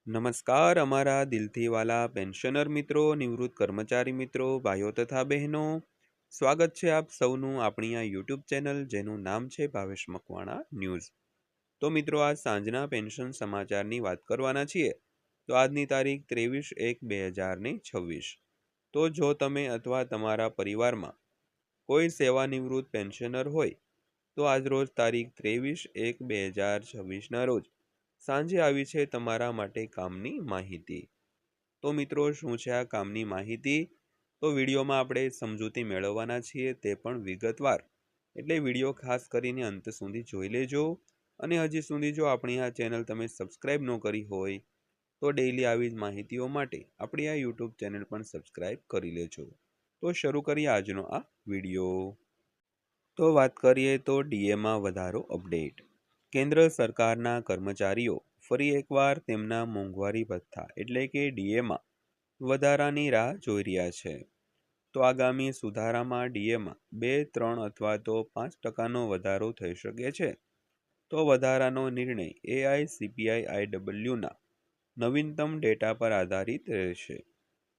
નમસ્કાર અમારા દિલથી વાલા પેન્શનર મિત્રો, નિવૃત્ત કર્મચારી મિત્રો, ભાઈઓ તથા બહેનો, સ્વાગત છે આપ સૌનું આપણી આ યુટ્યુબ ચેનલ જેનું નામ છે ભાવેશ મકવાણા ન્યૂઝ. તો મિત્રો, આજ સાંજના પેન્શન સમાચારની વાત કરવાના છીએ. તો આજની તારીખ 23/1/2026. તો જો તમે અથવા તમારા પરિવારમાં કોઈ સેવાનિવૃત્ત પેન્શનર હોય તો આજરોજ તારીખ 23/1/2026ના રોજ સાંજે આવી છે તમારા માટે કામની માહિતી. તો મિત્રો, શું છે આ કામની માહિતી? તો વિડીયોમાં આપણે સમજૂતી મેળવવાના છીએ, તે પણ વિગતવાર. એટલે વિડીયો ખાસ કરીને અંત સુધી જોઈ લેજો. અને હજી સુધી જો આપણી આ ચેનલ તમે સબસ્ક્રાઈબ ન કરી હોય તો ડેઈલી આવી જ માહિતીઓ માટે આપણી આ યુટ્યુબ ચેનલ પણ સબસ્ક્રાઈબ કરી લેજો. તો શરૂ કરીએ આજનો આ વિડીયો. તો વાત કરીએ તો ડીએમાં વધારો અપડેટ. કેન્દ્ર સરકારના કર્મચારીઓ ફરી એકવાર તેમના મોંઘવારી ભથ્થા એટલે કે ડીએમાં વધારાની રાહ જોઈ રહ્યા છે. તો આગામી સુધારામાં ડીએમાં 2, 3 અથવા તો 5% વધારો થઈ શકે છે. તો વધારાનો નિર્ણય એઆઈસીપીઆઈઆઈડબલ્યુના નવીનતમ ડેટા પર આધારિત રહેશે.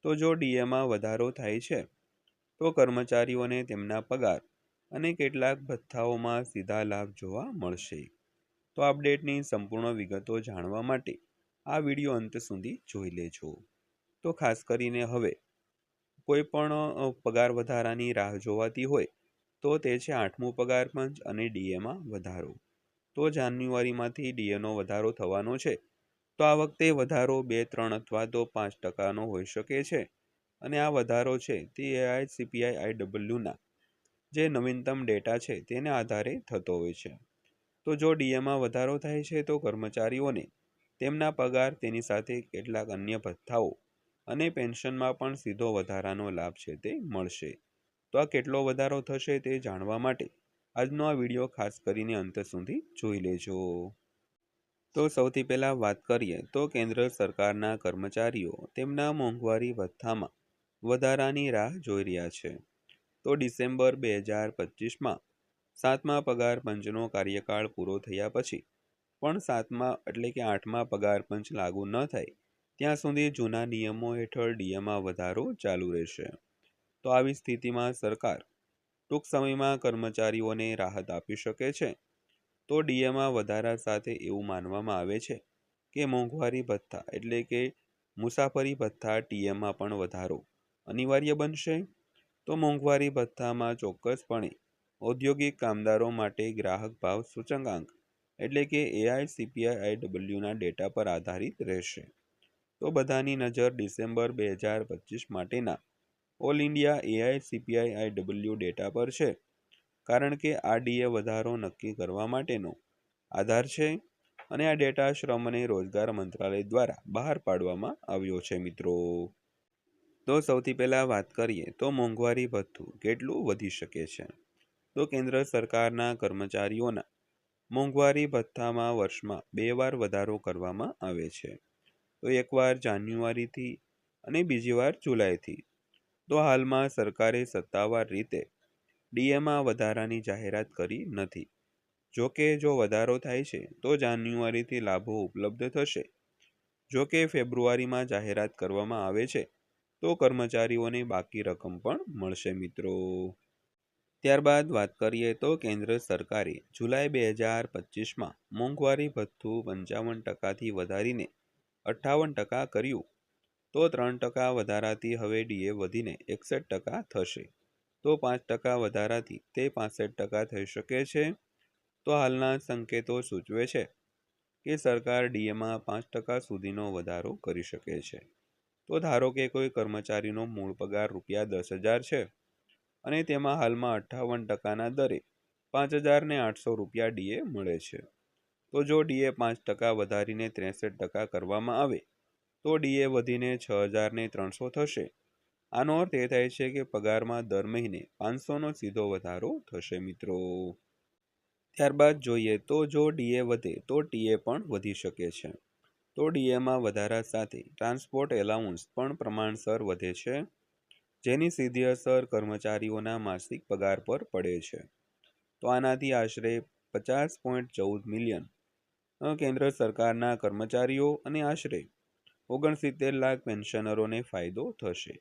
તો જો ડીએમાં વધારો થાય છે તો કર્મચારીઓને તેમના પગાર અને કેટલાક ભથ્થાઓમાં સીધા લાભ જોવા મળશે. તો અપડેટની સંપૂર્ણ વિગતો જાણવા માટે આ વિડીયો અંત સુધી જોઈ લેજો. તો ખાસ કરીને હવે કોઈ પણ પગાર વધારાની રાહ જોવાતી હોય તો તે છે 8મું પગાર પંચ અને ડીએમાં વધારો. તો જાન્યુઆરીમાંથી ડીએનો વધારો થવાનો છે. તો આ વખતે વધારો 2, 3 અથવા તો 5%નો હોઈ શકે છે. અને આ વધારો છે તે એઆઈસીપીઆઈઆઈડબલ્યુના જે નવીનતમ ડેટા છે તેને આધારે થતો હોય છે. તો જો ડીએમાં વધારો થાય છે તો કર્મચારીઓને તેમના પગાર, તેની સાથે કેટલાક અન્ય ભથ્થાઓ અને પેન્શનમાં પણ સીધો વધારાનો લાભ છે તે મળશે. તો આ કેટલો વધારો થશે તે જાણવા માટે આજનો આ વિડીયો ખાસ કરીને અંત સુધી જોઈ લેજો. તો સૌથી પહેલા વાત કરીએ તો કેન્દ્ર સરકારના કર્મચારીઓ તેમના મોંઘવારી ભથ્થામાં વધારાની રાહ જોઈ રહ્યા છે. તો ડિસેમ્બર 2025માં 7મા પગાર પંચનો કાર્યકાળ પૂરો થયા પછી પણ 8મા પગાર પંચ લાગુ ન થાય ત્યાં સુધી જૂના નિયમો હેઠળ ડીએમાં વધારો ચાલુ રહેશે. તો આવી સ્થિતિમાં સરકાર ટૂંક સમયમાં કર્મચારીઓને રાહત આપી શકે છે. તો ડીએમાં વધારા સાથે એવું માનવામાં આવે છે કે મોંઘવારી ભથ્થા એટલે કે મુસાફરી ભથ્થા ટીએમાં પણ વધારો અનિવાર્ય બનશે. તો મોંઘવારી ભથ્થામાં ચોક્કસપણે ઔદ્યોગિક કામદારો માટે ગ્રાહક ભાવ સૂચકાંક એટલે કે એઆઈસીપીઆઈઆઈડબલ્યુના ડેટા પર આધારિત રહેશે. તો બધાની નજર ડિસેમ્બર 2025 માટેના ઓલ ઇન્ડિયા એઆઈસીપીઆઈઆઈડબલ્યુ ડેટા પર છે, કારણ કે આ ડીએ વધારો નક્કી કરવા માટેનો આધાર છે અને આ ડેટા શ્રમ અને રોજગાર મંત્રાલય દ્વારા બહાર પાડવામાં આવ્યો છે મિત્રો. તો સૌથી પહેલા વાત કરીએ તો મોંઘવારી ભથ્થું કેટલું વધી શકે છે. તો કેન્દ્ર સરકારના કર્મચારીઓના મોંઘવારી ભથ્થામાં વર્ષમાં 2 વાર વધારો કરવામાં આવે છે. તો એકવાર જાન્યુઆરીથી અને બીજી વાર જુલાઈથી. તો હાલમાં સરકારે સત્તાવાર રીતે ડીએમાં વધારાની જાહેરાત કરી નથી. જો કે જો વધારો થાય છે તો જાન્યુઆરીથી લાભો ઉપલબ્ધ થશે. જો કે ફેબ્રુઆરીમાં જાહેરાત કરવામાં આવે છે તો કર્મચારીઓને બાકી રકમ પણ મળશે મિત્રો. ત્યારબાદ વાત કરીએ તો કેન્દ્ર સરકારે જુલાઈ 2025માં મોંઘવારી ભથ્થું 55%થી વધારીને 58% કર્યું. તો 3% વધારાથી હવે ડીએ વધીને 61% થશે. તો 5% વધારાથી તે 65% થઈ શકે છે. તો હાલના સંકેતો સૂચવે છે કે સરકાર ડીએમાં 5% સુધીનો વધારો કરી શકે છે. તો ધારો કે કોઈ કર્મચારીનો મૂળ પગાર ₹10,000 છે અને તેમાં હાલમાં 58%ના દરે ₹5,800 ડીએ મળે છે. તો જો ડીએ 5% વધારીને 63% કરવામાં આવે તો ડીએ વધીને 6,300 થશે. આનો અર્થ એ થાય છે કે પગારમાં દર મહિને 500નો સીધો વધારો થશે મિત્રો. ત્યારબાદ જોઈએ તો જો ડીએ વધે તો ટીએ પણ વધી શકે છે. તો ડીએમાં વધારા સાથે ટ્રાન્સપોર્ટ એલાઉન્સ પણ પ્રમાણસર વધે છે, જેની સીધી અસર કર્મચારીઓના માસિક પગાર પર પડે છે. તો આનાથી આશરે 50.14 મિલિયન કેન્દ્ર સરકારના કર્મચારીઓ અને આશરે 69 લાખ પેન્શનરોને ફાયદો થશે.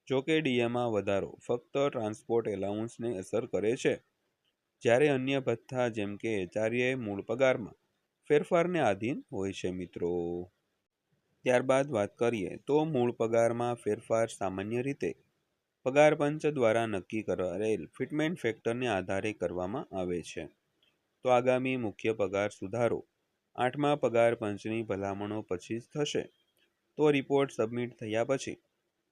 જોકે ડીએમાં વધારો ફક્ત ટ્રાન્સપોર્ટ એલાઉન્સને અસર કરે છે, જ્યારે અન્ય ભથ્થા જેમ કે એચઆરએ મૂળ પગારમાં ફેરફારને આધીન હોય છે મિત્રો. ત્યારબાદ વાત કરીએ તો મૂળ પગારમાં ફેરફાર સામાન્ય રીતે પગાર પંચ દ્વારા નક્કી કરાયેલ ફિટમેન્ટ ફેક્ટરને આધારે કરવામાં આવે છે. તો આગામી મુખ્ય પગાર સુધારો 8મા પગાર પંચની ભલામણો પછી જ થશે. તો રિપોર્ટ સબમિટ થયા પછી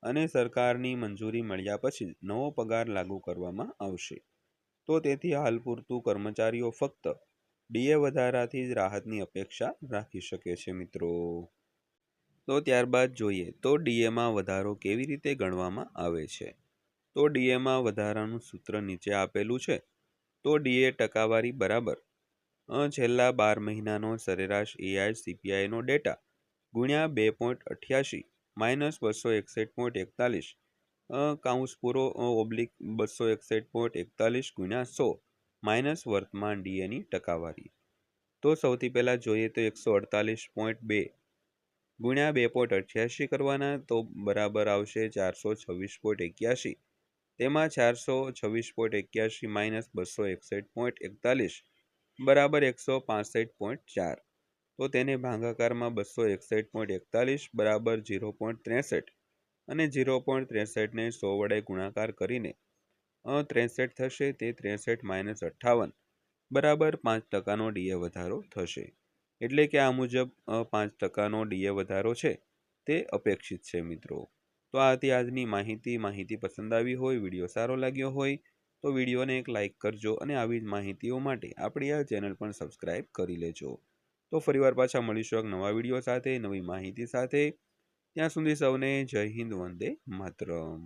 અને સરકારની મંજૂરી મળ્યા પછી નવો પગાર લાગુ કરવામાં આવશે. તો તેથી હાલ પૂરતું કર્મચારીઓ ફક્ત ડીએ વધારાથી જ રાહતની અપેક્ષા રાખી શકે છે મિત્રો. તો ત્યારબાદ જોઈએ તો ડીએમાં વધારો કેવી રીતે ગણવામાં આવે છે. તો ડીએમાં વધારાનું સૂત્ર નીચે આપેલું છે. તો ડીએ ટકાવારી બરાબર છેલ્લા 12 મહિનાનો સરેરાશ એઆઈ સીપીઆઈનો ડેટા ગુણ્યા 2.88 માઇનસ 261.41 કાઉન્સ પૂરો ઓબ્લિક 261.41 ગુણ્યા 100 માઇનસ વર્તમાન ડીએની ટકાવારી. તો સૌથી પહેલાં જોઈએ તો 148.2 ગુણ્યા 2.88 કરવાના, તો બરાબર આવશે 426.81. તેમાં 426.81 માઇનસ 261.41 બરાબર 165.4. તો તેને ભાગાકારમાં 261.41 બરાબર 0.63 અને 0.63ને 100 વડે ગુણાકાર કરીને 63 થશે. તે 63 માઇનસ 58 બરાબર 5%નો ડીએ વધારો થશે. એટલે કે આ મુજબ 5%નો ડીએ વધારો છે તે અપેક્ષિત છે મિત્રો. તો આ હતી આજની માહિતી પસંદ આવી હોય, વિડીયો સારો લાગ્યો હોય તો વિડીયોને એક લાઇક કરજો અને આવી જ માહિતીઓ માટે આપણી આ ચેનલ પણ સબસ્ક્રાઈબ કરી લેજો. તો ફરીવાર પાછા મળીશું એક નવા વિડીયો સાથે, નવી માહિતી સાથે. ત્યાં સુધી સૌને જય હિન્દ, વંદે માતરમ.